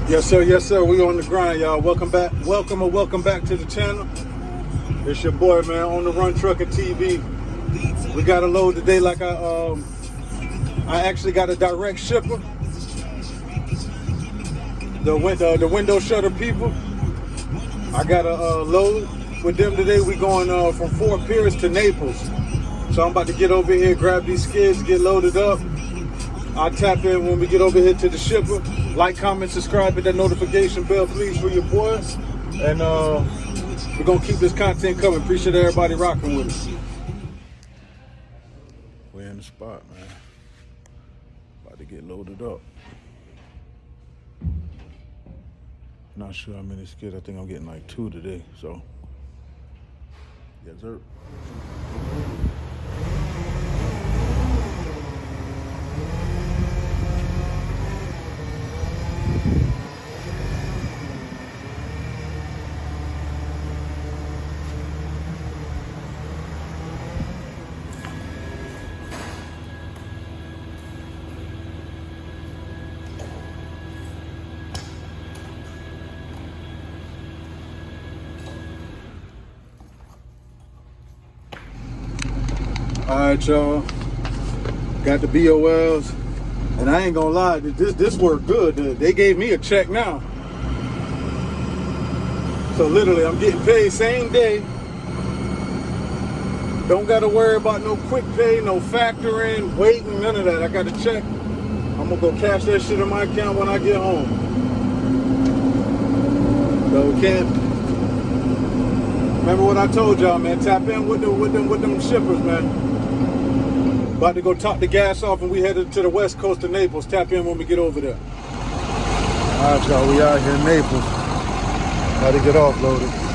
Yes sir, we on the grind, y'all. Welcome back to the channel. It's your boy, man, On The Run Trucking TV. We got a load today like I actually got a direct shipper. The window shutter people. I got a load with them today. We going from Fort Pierce to Naples. So I'm about to get over here, grab these skids, get loaded up. I'll tap in when we get over here to the shipper. Like, comment, subscribe, hit that notification bell, please, for your boys. And we're going to keep this content coming. Appreciate everybody rocking with us. We're in the spot, man. About to get loaded up. Not sure how many skids. I think I'm getting like 2 today. So, yes, sir. All right, y'all. Got the BOLs, and I ain't gonna lie, this worked good. They gave me a check now, so literally I'm getting paid same day. Don't gotta worry about no quick pay, no factoring, waiting, none of that. I got a check. I'm gonna go cash that shit in my account when I get home. So we can't. Remember what I told y'all, man. Tap in with them shippers, man. About to go top the gas off and we headed to the west coast of Naples. Tap in when we get over there. All right, y'all, we out here in Naples. About to get offloaded.